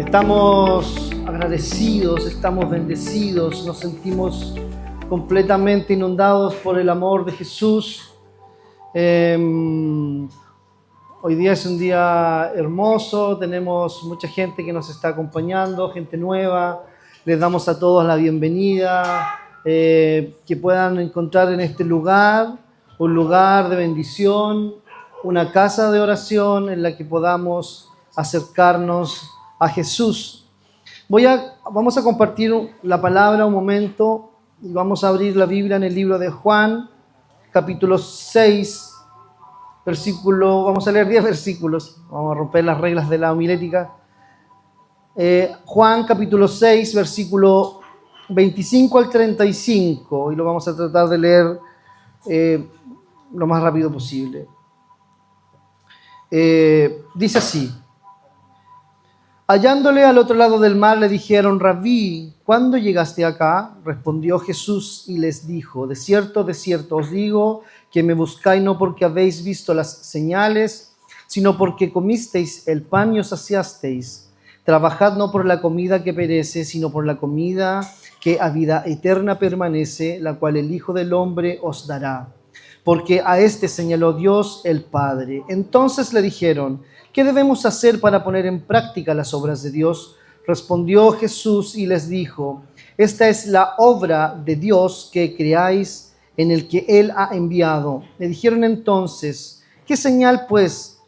Estamos agradecidos, estamos bendecidos, nos sentimos completamente inundados por el amor de Jesús. Hoy día es un día hermoso, tenemos mucha gente que nos está acompañando, gente nueva. Les damos a todos la bienvenida, que puedan encontrar en este lugar un lugar de bendición, una casa de oración en la que podamos acercarnos a Jesús. Vamos a compartir la palabra un momento y vamos a abrir la Biblia en el libro de Juan, capítulo 6, vamos a leer 10 versículos, vamos a romper las reglas de la homilética. Juan capítulo 6, versículo 25 al 35, y lo vamos a tratar de leer lo más rápido posible. Dice así: hallándole al otro lado del mar, le dijeron: Rabí, ¿cuándo llegaste acá? Respondió Jesús y les dijo: de cierto os digo, que me buscáis no porque habéis visto las señales, sino porque comisteis el pan y os saciasteis. Trabajad no por la comida que perece, sino por la comida que a vida eterna permanece, la cual el Hijo del Hombre os dará. Porque a este señaló Dios el Padre. Entonces le dijeron: ¿qué debemos hacer para poner en práctica las obras de Dios? Respondió Jesús y les dijo: esta es la obra de Dios, que creáis en el que Él ha enviado. Le dijeron entonces: ¿qué señal pues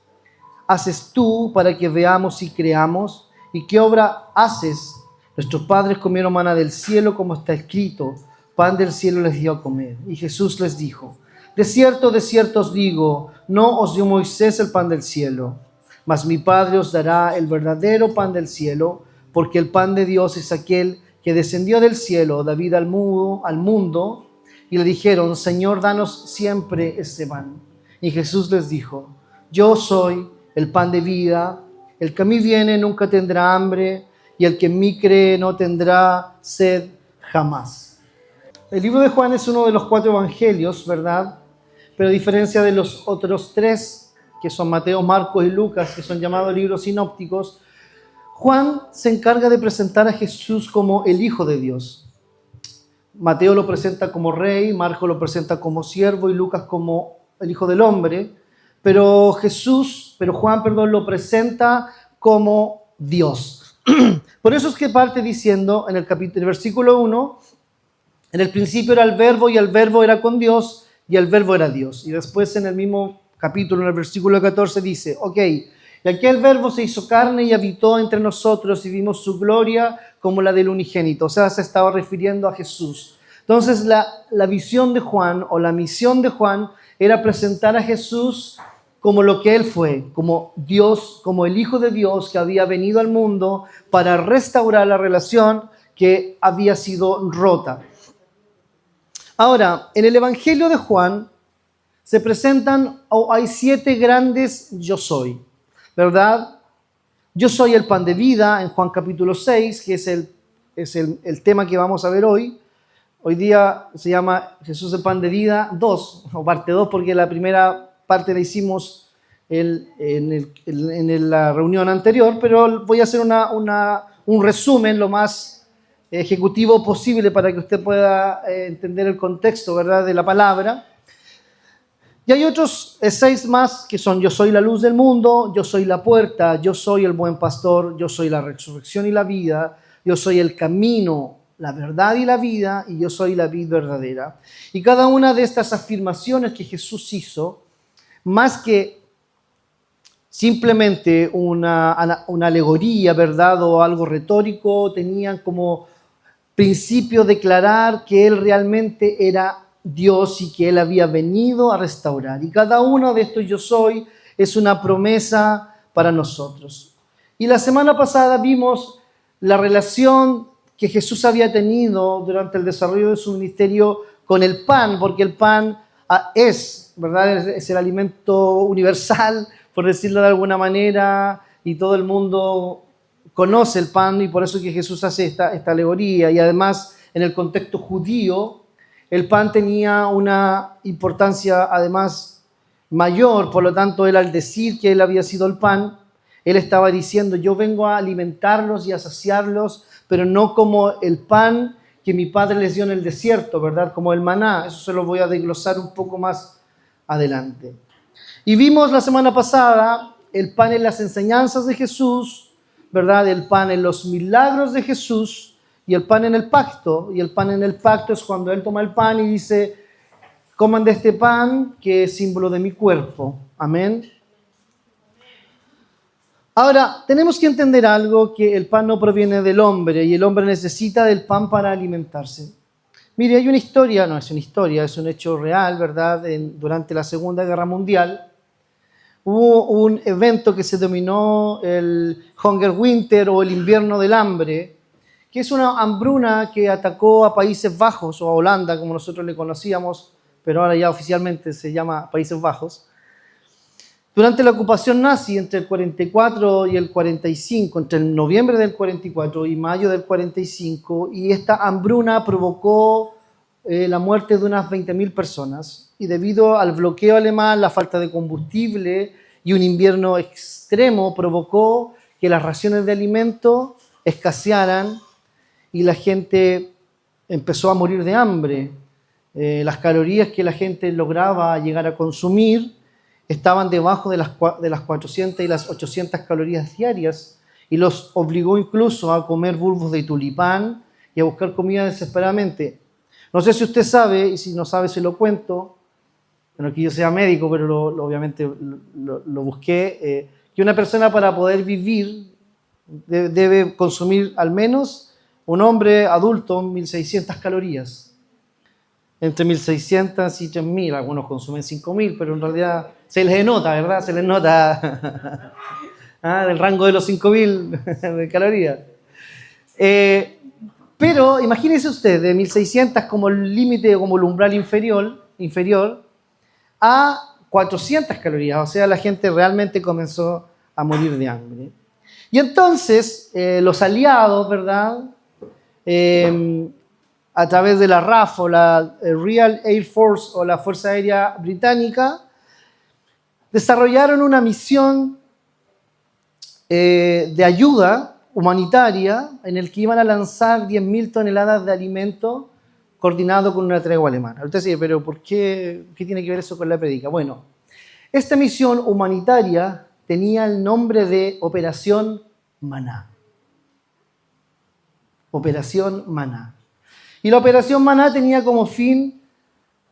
haces tú para que veamos y creamos? ¿Y qué obra haces? Nuestros padres comieron maná del cielo, como está escrito: pan del cielo les dio a comer. Y Jesús les dijo: de cierto os digo, no os dio Moisés el pan del cielo, mas mi Padre os dará el verdadero pan del cielo, porque el pan de Dios es aquel que descendió del cielo, da vida al mundo. Y le dijeron: Señor, danos siempre ese pan. Y Jesús les dijo: yo soy el pan de vida, el que a mí viene nunca tendrá hambre, y el que en mí cree no tendrá sed jamás. El libro de Juan es uno de los 4 evangelios, ¿verdad? Pero a diferencia de los otros 3, que son Mateo, Marcos y Lucas, que son llamados libros sinópticos, Juan se encarga de presentar a Jesús como el Hijo de Dios. Mateo lo presenta como rey, Marcos lo presenta como siervo y Lucas como el Hijo del Hombre, pero Juan lo presenta como Dios. Por eso es que parte diciendo en el versículo 1, en el principio era el verbo y el verbo era con Dios y el verbo era Dios. Y después en el mismo capítulo, en el versículo 14 dice: y aquel verbo se hizo carne y habitó entre nosotros y vimos su gloria como la del unigénito. O sea, se estaba refiriendo a Jesús. Entonces la visión de Juan, o la misión de Juan, era presentar a Jesús como lo que Él fue, como Dios, como el Hijo de Dios que había venido al mundo para restaurar la relación que había sido rota. Ahora, en el Evangelio de Juan se presentan, hay 7 grandes yo soy, ¿verdad? Yo soy el pan de vida en Juan capítulo 6, que es el tema que vamos a ver hoy. Hoy día se llama Jesús el pan de vida 2, o parte 2, porque la primera parte la hicimos en la reunión anterior, pero voy a hacer un resumen lo más ejecutivo posible para que usted pueda entender el contexto, ¿verdad?, de la palabra. Y hay otros 6 más que son: yo soy la luz del mundo, yo soy la puerta, yo soy el buen pastor, yo soy la resurrección y la vida, yo soy el camino, la verdad y la vida, y yo soy la vid verdadera. Y cada una de estas afirmaciones que Jesús hizo, más que simplemente una alegoría, ¿verdad?, o algo retórico, tenían como principio declarar que Él realmente era Dios y que Él había venido a restaurar. Y cada uno de estos yo soy es una promesa para nosotros. Y la semana pasada vimos la relación que Jesús había tenido durante el desarrollo de su ministerio con el pan, porque el pan ¿verdad?, es el alimento universal, por decirlo de alguna manera, y todo el mundo conoce el pan, y por eso que Jesús hace esta alegoría. Y además, en el contexto judío, el pan tenía una importancia además mayor. Por lo tanto, él, al decir que él había sido el pan, Él estaba diciendo, yo vengo a alimentarlos y a saciarlos, pero no como el pan que mi padre les dio en el desierto, ¿verdad? Como el maná. Eso se lo voy a desglosar un poco más adelante. Y vimos la semana pasada el pan en las enseñanzas de Jesús, ¿verdad? El pan en los milagros de Jesús y el pan en el pacto. Y el pan en el pacto es cuando Él toma el pan y dice, coman de este pan que es símbolo de mi cuerpo. Amén. Ahora, tenemos que entender algo, que el pan no proviene del hombre y el hombre necesita del pan para alimentarse. Mire, hay una historia, no es una historia, es un hecho real, ¿verdad? Durante la Segunda Guerra Mundial hubo un evento que se denominó el Hunger Winter o el invierno del hambre, que es una hambruna que atacó a Países Bajos o a Holanda, como nosotros le conocíamos, pero ahora ya oficialmente se llama Países Bajos. Durante la ocupación nazi, entre el 44 y el 45, entre el noviembre del 44 y mayo del 45, y esta hambruna provocó la muerte de unas 20.000 personas. Y debido al bloqueo alemán, la falta de combustible y un invierno extremo provocó que las raciones de alimento escasearan y la gente empezó a morir de hambre. Las calorías que la gente lograba llegar a consumir estaban debajo de las 400 y las 800 calorías diarias y los obligó incluso a comer bulbos de tulipán y a buscar comida desesperadamente. No sé si usted sabe, y si no sabe se lo cuento, no que yo sea médico, pero obviamente lo busqué, que una persona para poder vivir debe consumir al menos, un hombre adulto, 1.600 calorías. Entre 1.600 y 3.000, algunos consumen 5.000, pero en realidad se les nota, ¿verdad? Se les nota del rango de los 5.000 de calorías. Pero imagínese usted, de 1.600 como el límite, como el umbral inferior, a 400 calorías, o sea, la gente realmente comenzó a morir de hambre. Y entonces los aliados, ¿verdad? A través de la RAF o la Royal Air Force o la Fuerza Aérea Británica, desarrollaron una misión de ayuda humanitaria en el que iban a lanzar 10.000 toneladas de alimento coordinado con una tregua alemana. Usted dice, pero ¿por qué? ¿Qué tiene que ver eso con la prédica? Bueno, esta misión humanitaria tenía el nombre de Operación Maná. Operación Maná. Y la Operación Maná tenía como fin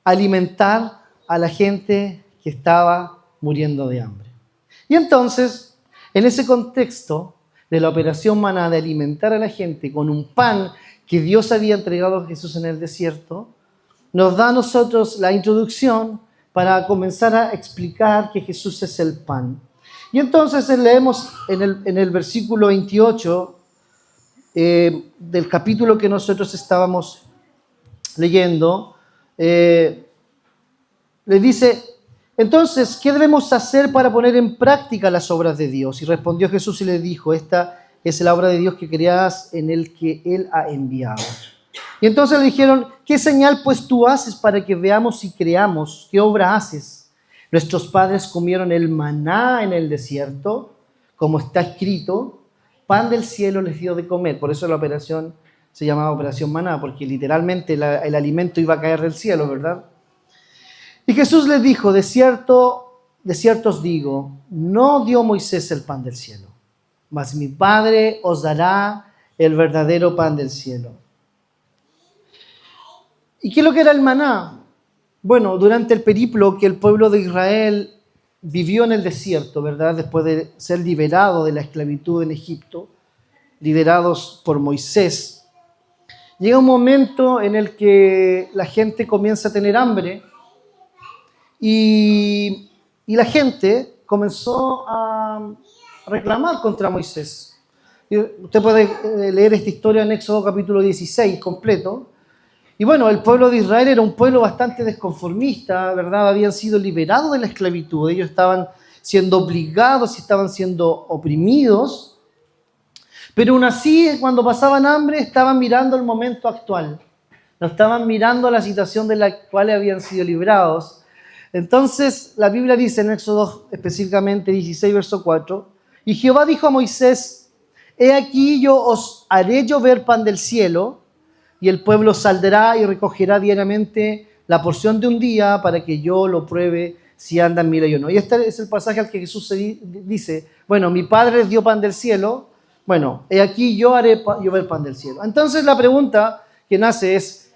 alimentar a la gente que estaba muriendo de hambre. Y entonces, en ese contexto de la Operación Maná, de alimentar a la gente con un pan que Dios había entregado a Jesús en el desierto, nos da a nosotros la introducción para comenzar a explicar que Jesús es el pan. Y entonces leemos en el versículo 28 del capítulo que nosotros estábamos leyendo, le dice, entonces, ¿qué debemos hacer para poner en práctica las obras de Dios? Y respondió Jesús y le dijo, esta es la obra de Dios, que creas en el que Él ha enviado. Y entonces le dijeron, ¿qué señal pues tú haces para que veamos y creamos? ¿Qué obra haces? Nuestros padres comieron el maná en el desierto, como está escrito, pan del cielo les dio de comer. Por eso la operación se llamaba Operación Maná, porque literalmente el alimento iba a caer del cielo, ¿verdad? Y Jesús les dijo, de cierto os digo, no dio Moisés el pan del cielo, mas mi Padre os dará el verdadero pan del cielo. ¿Y qué es lo que era el maná? Bueno, durante el periplo que el pueblo de Israel vivió en el desierto, ¿verdad? Después de ser liberado de la esclavitud en Egipto, liderados por Moisés, llega un momento en el que la gente comienza a tener hambre y la gente comenzó a reclamar contra Moisés. Usted puede leer esta historia en Éxodo capítulo 16 completo. Y bueno, el pueblo de Israel era un pueblo bastante desconformista, ¿verdad? Habían sido liberados de la esclavitud, ellos estaban siendo obligados y estaban siendo oprimidos, pero aún así, cuando pasaban hambre, estaban mirando el momento actual, no estaban mirando la situación de la cual habían sido liberados. Entonces, la Biblia dice en Éxodo específicamente 16, verso 4, Y Jehová dijo a Moisés, he aquí yo os haré llover pan del cielo, y el pueblo saldrá y recogerá diariamente la porción de un día para que yo lo pruebe si anda en mi ley o no. Y este es el pasaje al que Jesús dice, bueno, mi Padre les dio pan del cielo, bueno, he aquí yo haré llover pan del cielo. Entonces la pregunta que nace es,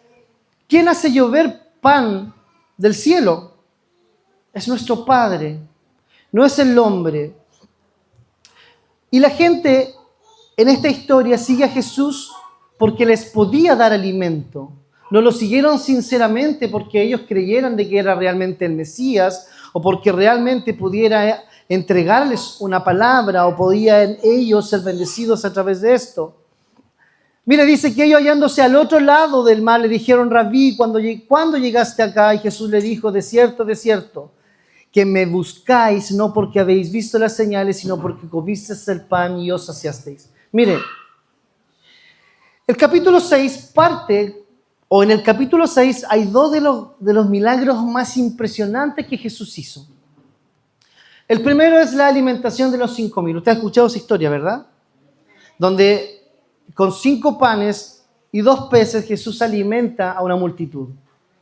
¿quién hace llover pan del cielo? Es nuestro Padre, no es el hombre. Y la gente en esta historia sigue a Jesús porque les podía dar alimento. No lo siguieron sinceramente porque ellos creyeran de que era realmente el Mesías o porque realmente pudiera entregarles una palabra o podían ellos ser bendecidos a través de esto. Mira, dice que ellos hallándose al otro lado del mar le dijeron, Rabí, ¿cuándo llegaste acá? Y Jesús le dijo, de cierto, que me buscáis no porque habéis visto las señales, sino porque comisteis el pan y os saciasteis. Mire, el capítulo 6 en el capítulo 6 hay dos de los milagros más impresionantes que Jesús hizo. El primero es la alimentación de los 5,000. Usted ha escuchado esa historia, ¿verdad? Donde con 5 panes y 2 peces Jesús alimenta a una multitud,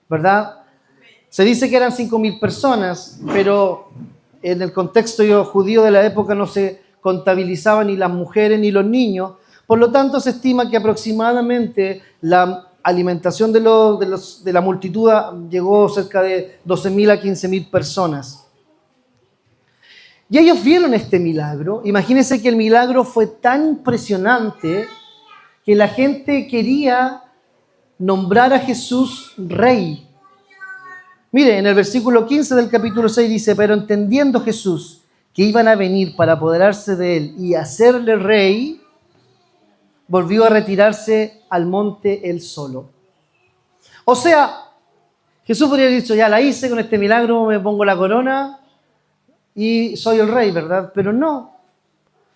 ¿verdad? Se dice que eran 5,000 personas, pero en el contexto judío de la época no se contabilizaban ni las mujeres ni los niños. Por lo tanto, se estima que aproximadamente la alimentación de la multitud llegó cerca de 12,000 a 15,000 personas. Y ellos vieron este milagro. Imagínense que el milagro fue tan impresionante que la gente quería nombrar a Jesús rey. Mire, en el versículo 15 del capítulo 6 dice, pero entendiendo Jesús que iban a venir para apoderarse de él y hacerle rey, volvió a retirarse al monte él solo. O sea, Jesús podría haber dicho, ya la hice con este milagro, me pongo la corona y soy el rey, ¿verdad? Pero no.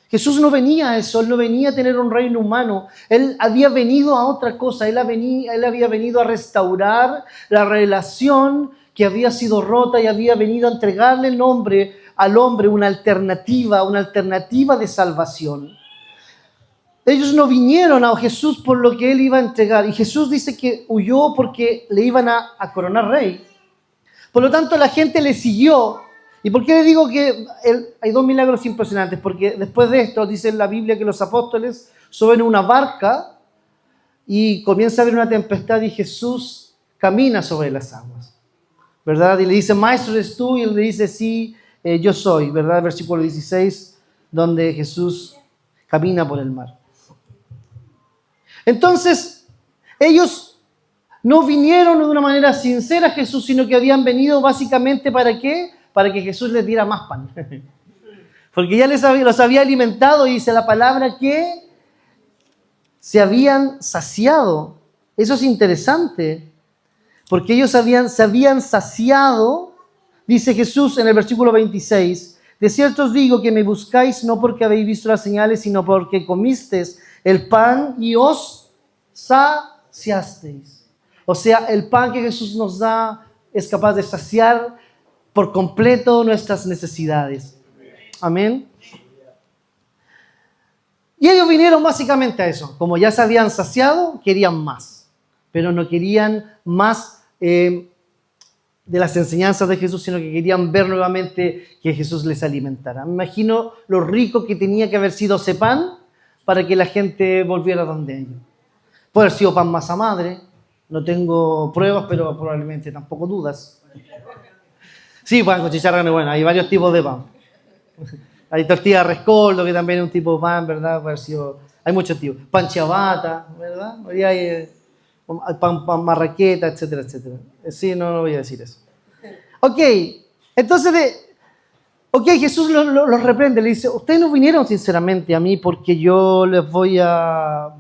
Jesús no venía a eso, él no venía a tener un reino humano, él había venido a otra cosa, él había venido a restaurar la relación que había sido rota y había venido a entregarle al hombre una alternativa de salvación. Ellos no vinieron a Jesús por lo que él iba a entregar, y Jesús dice que huyó porque le iban a coronar rey. Por lo tanto, la gente le siguió. ¿Y por qué le digo que hay 2 milagros impresionantes? Porque después de esto dice en la Biblia que los apóstoles suben a una barca y comienza a haber una tempestad y Jesús camina sobre las aguas, ¿verdad? Y le dice, maestro, ¿eres tú? Y él le dice, sí, yo soy, ¿verdad? Versículo 16, donde Jesús camina por el mar. Entonces, ellos no vinieron de una manera sincera a Jesús, sino que habían venido básicamente ¿para qué? Para que Jesús les diera más pan. Porque ya los había alimentado y dice la palabra que se habían saciado. Eso es interesante, porque ellos se habían saciado, dice Jesús en el versículo 26, de cierto os digo que me buscáis no porque habéis visto las señales, sino porque comisteis el pan y os saciasteis. O sea, el pan que Jesús nos da es capaz de saciar por completo nuestras necesidades. Amén. Y ellos vinieron básicamente a eso. Como ya se habían saciado, querían más. Pero no querían más de las enseñanzas de Jesús, sino que querían ver nuevamente que Jesús les alimentara. Me imagino lo rico que tenía que haber sido ese pan para que la gente volviera donde ellos. Puede haber sido pan masa madre. No tengo pruebas, pero probablemente tampoco dudas. Sí, pan con chicharrón, bueno, hay varios tipos de pan. Hay tortilla de rescoldo, que también es un tipo de pan, ¿verdad? Hay muchos tipos. Pan ciabatta, ¿verdad? Hoy hay pan marraqueta, etcétera, etcétera. Sí, no voy a decir eso. Ok, entonces, Jesús los reprende, le dice, ustedes no vinieron sinceramente a mí porque yo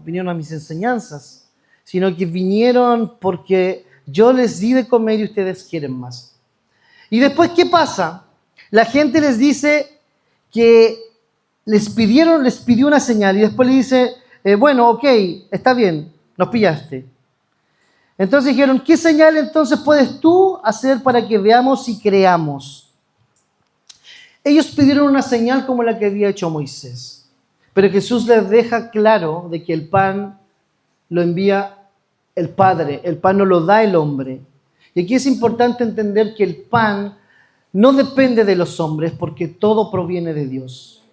vinieron a mis enseñanzas, sino que vinieron porque yo les di de comer y ustedes quieren más. Y después, ¿qué pasa? La gente les dice que les pidió una señal y después le dice, bueno, ok, está bien, nos pillaste. Entonces dijeron, ¿qué señal entonces puedes tú hacer para que veamos y creamos? Ellos pidieron una señal como la que había hecho Moisés, pero Jesús les deja claro de que el pan lo envía el Padre, el pan no lo da el hombre. Y aquí es importante entender que el pan no depende de los hombres porque todo proviene de Dios.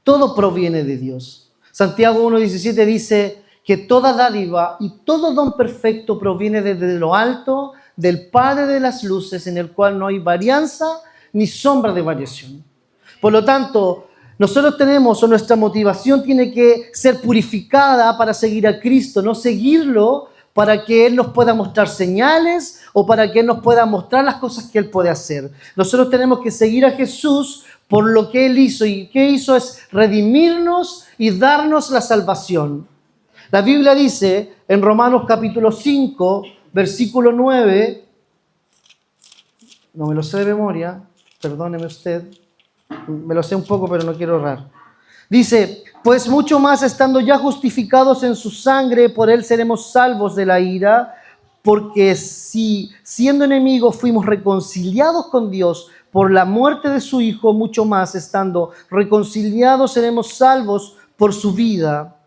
Todo proviene de Dios. Santiago 1:17 dice que toda dádiva y todo don perfecto proviene desde lo alto, del Padre de las luces, en el cual no hay varianza ni sombra de variación. Por lo tanto, nosotros tenemos, o nuestra motivación tiene que ser purificada para seguir a Cristo, no seguirlo para que Él nos pueda mostrar señales o para que Él nos pueda mostrar las cosas que Él puede hacer. Nosotros tenemos que seguir a Jesús por lo que Él hizo. ¿Y qué hizo? Es redimirnos y darnos la salvación. La Biblia dice en Romanos capítulo 5, versículo 9, no me lo sé de memoria, perdóneme usted, me lo sé un poco, pero no quiero errar. Dice, pues mucho más estando ya justificados en su sangre, por él seremos salvos de la ira, porque si siendo enemigos fuimos reconciliados con Dios por la muerte de su Hijo, mucho más estando reconciliados seremos salvos por su vida.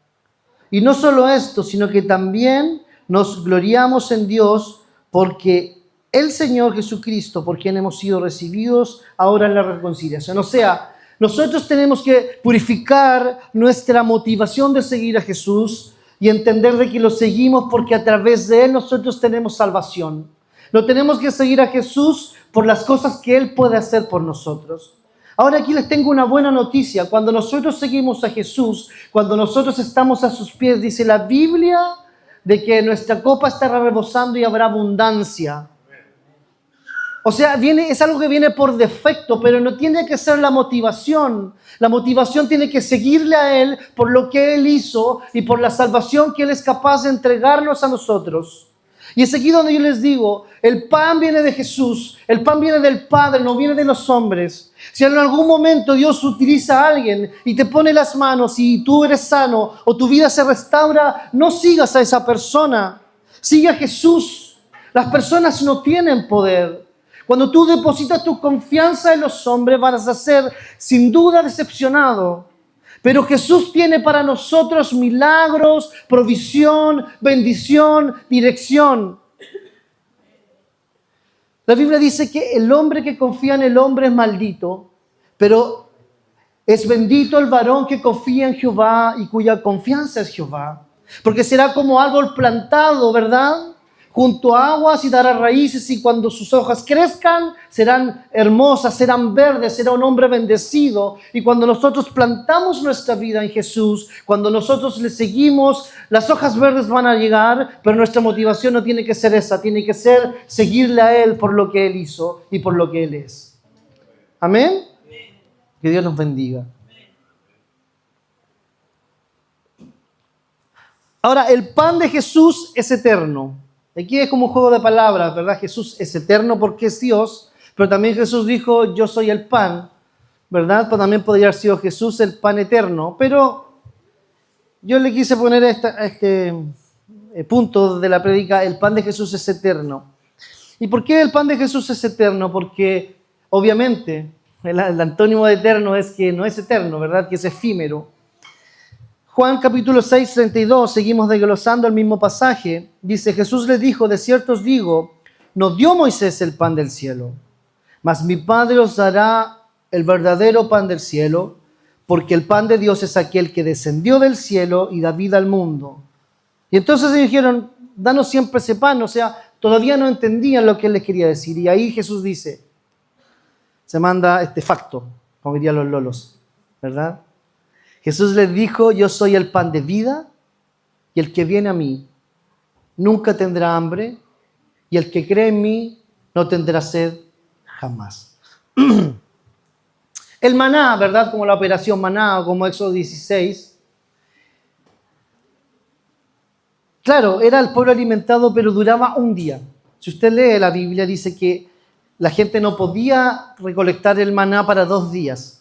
Y no solo esto, sino que también nos gloriamos en Dios porque el Señor Jesucristo, por quien hemos sido recibidos ahora en la reconciliación. O sea, nosotros tenemos que purificar nuestra motivación de seguir a Jesús y entender de que lo seguimos porque a través de Él nosotros tenemos salvación. No tenemos que seguir a Jesús por las cosas que Él puede hacer por nosotros. Ahora aquí les tengo una buena noticia. Cuando nosotros seguimos a Jesús, cuando nosotros estamos a sus pies, dice la Biblia de que nuestra copa estará rebosando y habrá abundancia. O sea, es algo que viene por defecto, pero no tiene que ser la motivación. La motivación tiene que seguirle a Él por lo que Él hizo y por la salvación que Él es capaz de entregarnos a nosotros. Y es aquí donde yo les digo, el pan viene de Jesús, el pan viene del Padre, no viene de los hombres. Si en algún momento Dios utiliza a alguien y te pone las manos y tú eres sano o tu vida se restaura, no sigas a esa persona, sigue a Jesús. Las personas no tienen poder. Cuando tú depositas tu confianza en los hombres, vas a ser sin duda decepcionado. Pero Jesús tiene para nosotros milagros, provisión, bendición, dirección. La Biblia dice que el hombre que confía en el hombre es maldito, pero es bendito el varón que confía en Jehová y cuya confianza es Jehová. Porque será como árbol plantado, ¿verdad?, junto a aguas y dará raíces, y cuando sus hojas crezcan serán hermosas, serán verdes, será un hombre bendecido. Y cuando nosotros plantamos nuestra vida en Jesús, cuando nosotros le seguimos, las hojas verdes van a llegar, pero nuestra motivación no tiene que ser esa, tiene que ser seguirle a Él por lo que Él hizo y por lo que Él es. ¿Amén? Que Dios nos bendiga. Ahora, el pan de Jesús es eterno. Aquí es como un juego de palabras, ¿verdad? Jesús es eterno porque es Dios, pero también Jesús dijo, yo soy el pan, ¿verdad? Pero también podría haber sido Jesús el pan eterno, pero yo le quise poner este punto de la prédica, el pan de Jesús es eterno. ¿Y por qué el pan de Jesús es eterno? Porque obviamente el antónimo de eterno es que no es eterno, ¿verdad? Que es efímero. Juan capítulo 6, 32, seguimos desglosando el mismo pasaje. Dice, Jesús le dijo, de cierto os digo, no dio Moisés el pan del cielo, mas mi Padre os dará el verdadero pan del cielo, porque el pan de Dios es aquel que descendió del cielo y da vida al mundo. Y entonces ellos dijeron, danos siempre ese pan. O sea, todavía no entendían lo que él les quería decir. Y ahí Jesús dice, se manda este facto, como dirían los lolos, ¿verdad? Jesús les dijo, yo soy el pan de vida, y el que viene a mí nunca tendrá hambre, y el que cree en mí no tendrá sed jamás. El maná, ¿verdad? Como la operación maná, o como Éxodo 16. Claro, era el pueblo alimentado, pero duraba un día. Si usted lee la Biblia, dice que la gente no podía recolectar el maná para 2 días.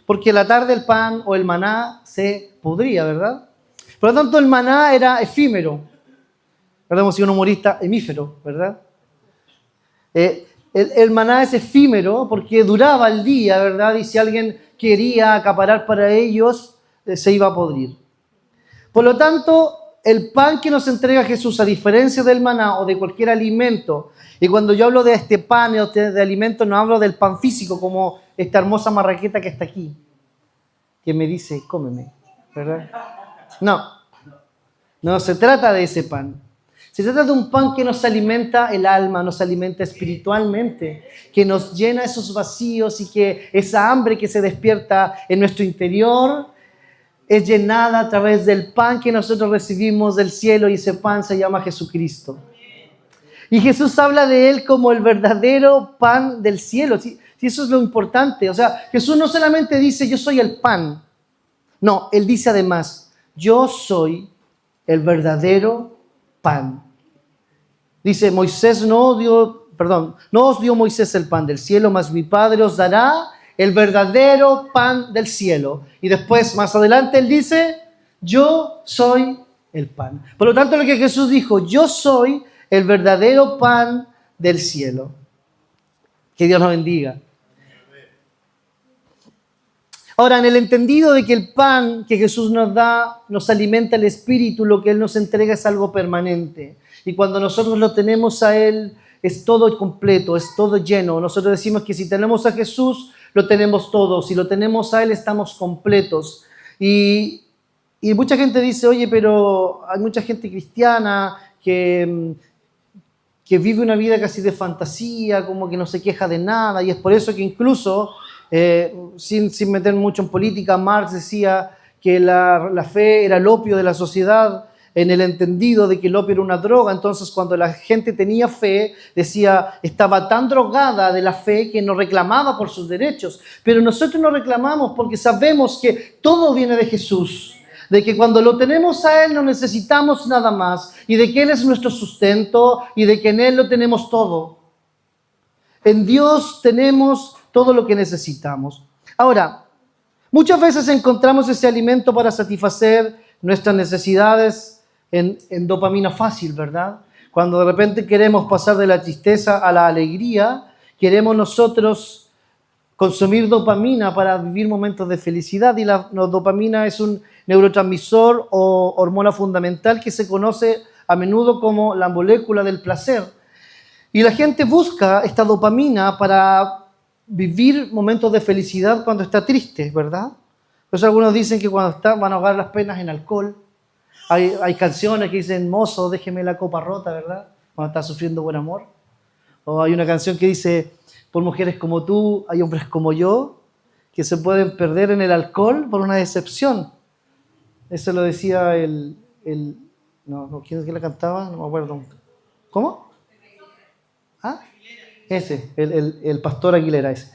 Porque a la tarde el pan o el maná se podría, ¿verdad? Por lo tanto, el maná era efímero. ¿Verdad? Hemos sido un humorista hemífero, ¿verdad? el maná es efímero porque duraba el día, ¿verdad? Y si alguien quería acaparar para ellos, se iba a podrir. Por lo tanto, el pan que nos entrega Jesús, a diferencia del maná o de cualquier alimento, y cuando yo hablo de este pan o de alimento, no hablo del pan físico como esta hermosa marraqueta que está aquí, que me dice, cómeme, ¿verdad? No se trata de ese pan. Se trata de un pan que nos alimenta el alma, nos alimenta espiritualmente, que nos llena esos vacíos y que esa hambre que se despierta en nuestro interior es llenada a través del pan que nosotros recibimos del cielo, y ese pan se llama Jesucristo. Y Jesús habla de Él como el verdadero pan del cielo. Sí, eso es lo importante. O sea, Jesús no solamente dice, yo soy el pan. No, Él dice además, yo soy el verdadero pan. Dice, no os dio Moisés el pan del cielo, mas mi Padre os dará el verdadero pan del cielo. Y después, más adelante, Él dice, yo soy el pan. Por lo tanto, lo que Jesús dijo, yo soy el verdadero pan del cielo. Que Dios nos bendiga. Ahora, en el entendido de que el pan que Jesús nos da nos alimenta el espíritu, lo que Él nos entrega es algo permanente. Y cuando nosotros lo tenemos a Él, es todo completo, es todo lleno. Nosotros decimos que si tenemos a Jesús, lo tenemos todo. Si lo tenemos a Él, estamos completos. Y mucha gente dice, oye, pero hay mucha gente cristiana que vive una vida casi de fantasía, como que no se queja de nada. Y es por eso que incluso, sin meter mucho en política, Marx decía que la fe era el opio de la sociedad, en el entendido de que el opio era una droga. Entonces, cuando la gente tenía fe, decía, estaba tan drogada de la fe que no reclamaba por sus derechos. Pero nosotros no reclamamos porque sabemos que todo viene de Jesús, de que cuando lo tenemos a Él no necesitamos nada más, y de que Él es nuestro sustento, y de que en Él lo tenemos todo. En Dios tenemos todo lo que necesitamos. Ahora, muchas veces encontramos ese alimento para satisfacer nuestras necesidades en dopamina fácil, ¿verdad? Cuando de repente queremos pasar de la tristeza a la alegría, queremos nosotros consumir dopamina para vivir momentos de felicidad, y la dopamina es un neurotransmisor o hormona fundamental que se conoce a menudo como la molécula del placer. Y la gente busca esta dopamina para vivir momentos de felicidad cuando está triste, ¿verdad? Por eso algunos dicen que cuando van a ahogar las penas en alcohol. Hay canciones que dicen, mozo, déjeme la copa rota, ¿verdad? Cuando está sufriendo buen amor. O hay una canción que dice, por mujeres como tú, hay hombres como yo, que se pueden perder en el alcohol por una decepción. Eso lo decía ¿quién es que la cantaba? No me acuerdo. ¿Cómo? ¿Ah? Ese, el pastor Aguilera, ese.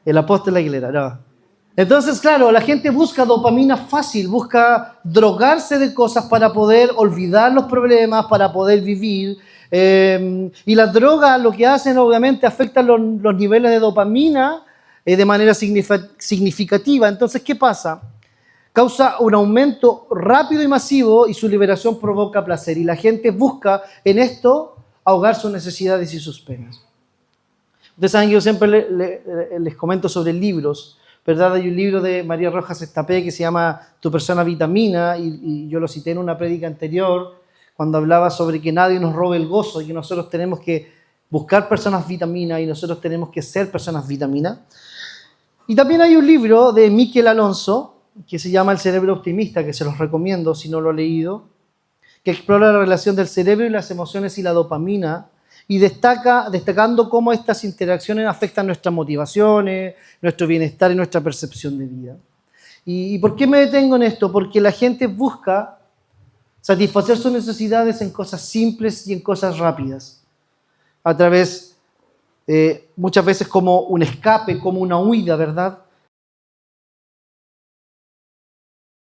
El apóstol Aguilera, no. Entonces, claro, la gente busca dopamina fácil, busca drogarse de cosas para poder olvidar los problemas, para poder vivir. Y las drogas lo que hacen, obviamente, afectan los niveles de dopamina de manera significativa. Entonces, ¿qué pasa? Causa un aumento rápido y masivo, y su liberación provoca placer. Y la gente busca en esto ahogar sus necesidades y sus penas. Ustedes saben que yo siempre les comento sobre libros, ¿verdad? Hay un libro de María Rojas Estapé que se llama Tu persona vitamina, y yo lo cité en una prédica anterior, cuando hablaba sobre que nadie nos robe el gozo, y que nosotros tenemos que buscar personas vitamina, y nosotros tenemos que ser personas vitamina. Y también hay un libro de Miquel Alonso, que se llama El cerebro optimista, que se los recomiendo si no lo han leído, que explora la relación del cerebro y las emociones y la dopamina, y destacando cómo estas interacciones afectan nuestras motivaciones, nuestro bienestar y nuestra percepción de vida. ¿Y por qué me detengo en esto? Porque la gente busca satisfacer sus necesidades en cosas simples y en cosas rápidas, a través, muchas veces como un escape, como una huida, ¿verdad?